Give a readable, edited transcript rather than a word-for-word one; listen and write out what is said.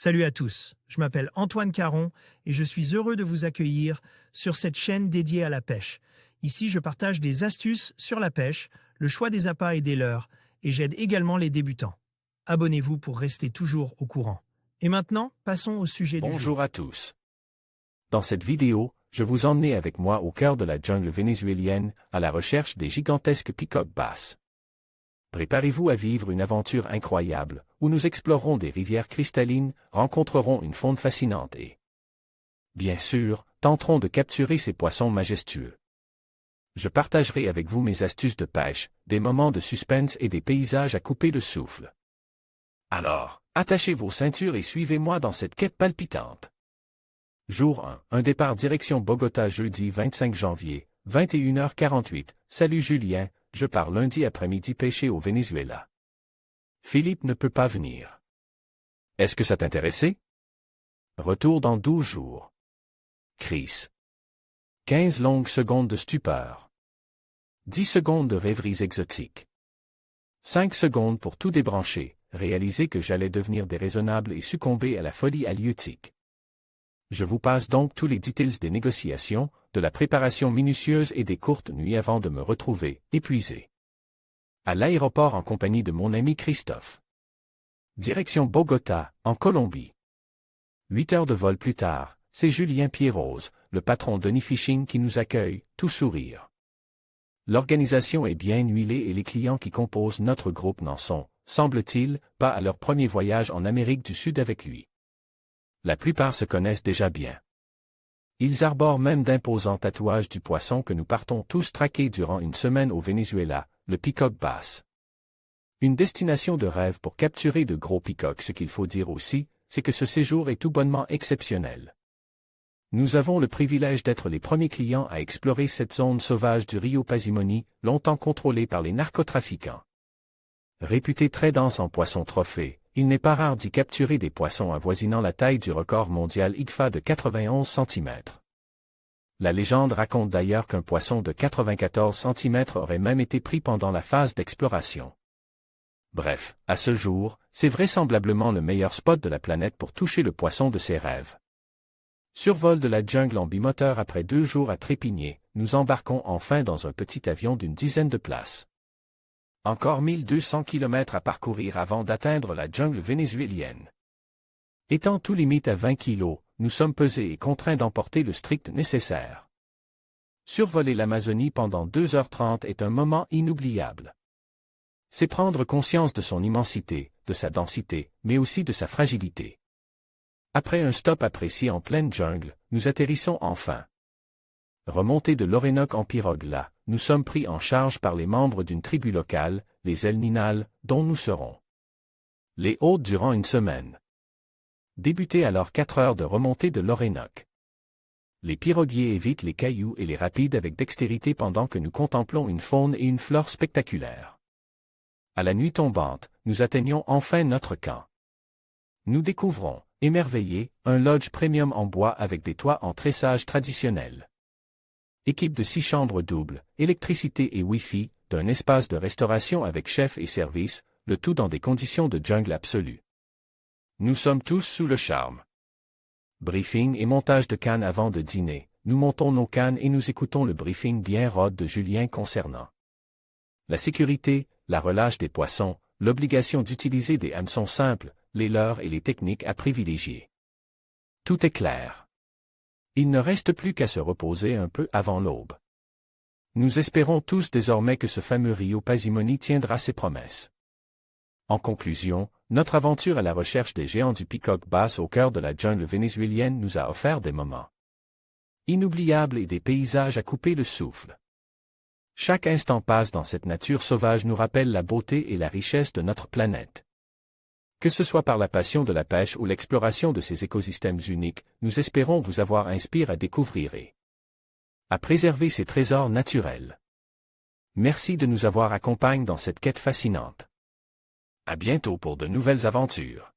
Salut à tous, je m'appelle Antoine Caron et je suis heureux de vous accueillir sur cette chaîne dédiée à la pêche. Ici, je partage des astuces sur la pêche, le choix des appâts et des leurres, et j'aide également les débutants. Abonnez-vous pour rester toujours au courant. Et maintenant, passons au sujet du jour. Bonjour à tous. Dans cette vidéo, je vous emmène avec moi au cœur de la jungle vénézuélienne, à la recherche des gigantesques peacocks basses. Préparez-vous à vivre une aventure incroyable, où nous explorerons des rivières cristallines, rencontrerons une faune fascinante et, bien sûr, tenterons de capturer ces poissons majestueux. Je partagerai avec vous mes astuces de pêche, des moments de suspense et des paysages à couper le souffle. Alors, attachez vos ceintures et suivez-moi dans cette quête palpitante. Jour 1. Un départ direction Bogota jeudi 25 janvier, 21h48. Salut Julien, je pars lundi après-midi pêcher au Venezuela. Philippe ne peut pas venir. Est-ce que ça t'intéressait? Retour dans 12 jours. Chris. 15 longues secondes de stupeur. 10 secondes de rêveries exotiques. 5 secondes pour tout débrancher, réaliser que j'allais devenir déraisonnable et succomber à la folie halieutique. Je vous passe donc tous les details des négociations, de la préparation minutieuse et des courtes nuits avant de me retrouver, épuisé. À l'aéroport en compagnie de mon ami Christophe. Direction Bogota, en Colombie. 8 heures de vol plus tard, c'est Julien Pierrose, le patron d'Oni Fishing qui nous accueille, tout sourire. L'organisation est bien huilée et les clients qui composent notre groupe n'en sont, semble-t-il, pas à leur premier voyage en Amérique du Sud avec lui. La plupart se connaissent déjà bien. Ils arborent même d'imposants tatouages du poisson que nous partons tous traquer durant une semaine au Venezuela, le peacock bass. Une destination de rêve pour capturer de gros peacocks. Ce qu'il faut dire aussi, c'est que ce séjour est tout bonnement exceptionnel. Nous avons le privilège d'être les premiers clients à explorer cette zone sauvage du Rio Pasimoni, longtemps contrôlée par les narcotrafiquants. Réputée très dense en poissons trophées, il n'est pas rare d'y capturer des poissons avoisinant la taille du record mondial ICFA de 91 cm. La légende raconte d'ailleurs qu'un poisson de 94 cm aurait même été pris pendant la phase d'exploration. Bref, à ce jour, c'est vraisemblablement le meilleur spot de la planète pour toucher le poisson de ses rêves. Survol de la jungle en bimoteur après 2 jours à trépigner, nous embarquons enfin dans un petit avion d'une dizaine de places. Encore 1200 km à parcourir avant d'atteindre la jungle vénézuélienne. Étant tout limite à 20 kg, nous sommes pesés et contraints d'emporter le strict nécessaire. Survoler l'Amazonie pendant 2h30 est un moment inoubliable. C'est prendre conscience de son immensité, de sa densité, mais aussi de sa fragilité. Après un stop apprécié en pleine jungle, nous atterrissons enfin. Remontée de l'Orénoque en pirogue là, nous sommes pris en charge par les membres d'une tribu locale, les El Ninal, dont nous serons les hôtes durant une semaine. Débutez alors 4 heures de remontée de l'Orénoque. Les piroguiers évitent les cailloux et les rapides avec dextérité pendant que nous contemplons une faune et une flore spectaculaires. À la nuit tombante, nous atteignons enfin notre camp. Nous découvrons, émerveillés, un lodge premium en bois avec des toits en tressage traditionnel. Équipe de 6 chambres doubles, électricité et Wi-Fi, d'un espace de restauration avec chef et service, le tout dans des conditions de jungle absolue. Nous sommes tous sous le charme. Briefing et montage de cannes avant de dîner, nous montons nos cannes et nous écoutons le briefing bien rod de Julien concernant la sécurité, la relâche des poissons, l'obligation d'utiliser des hameçons simples, les leurres et les techniques à privilégier. Tout est clair. Il ne reste plus qu'à se reposer un peu avant l'aube. Nous espérons tous désormais que ce fameux Rio Pasimoni tiendra ses promesses. En conclusion, notre aventure à la recherche des géants du peacock bass au cœur de la jungle vénézuélienne nous a offert des moments inoubliables et des paysages à couper le souffle. Chaque instant passe dans cette nature sauvage nous rappelle la beauté et la richesse de notre planète. Que ce soit par la passion de la pêche ou l'exploration de ces écosystèmes uniques, nous espérons vous avoir inspiré à découvrir et à préserver ces trésors naturels. Merci de nous avoir accompagnés dans cette quête fascinante. À bientôt pour de nouvelles aventures.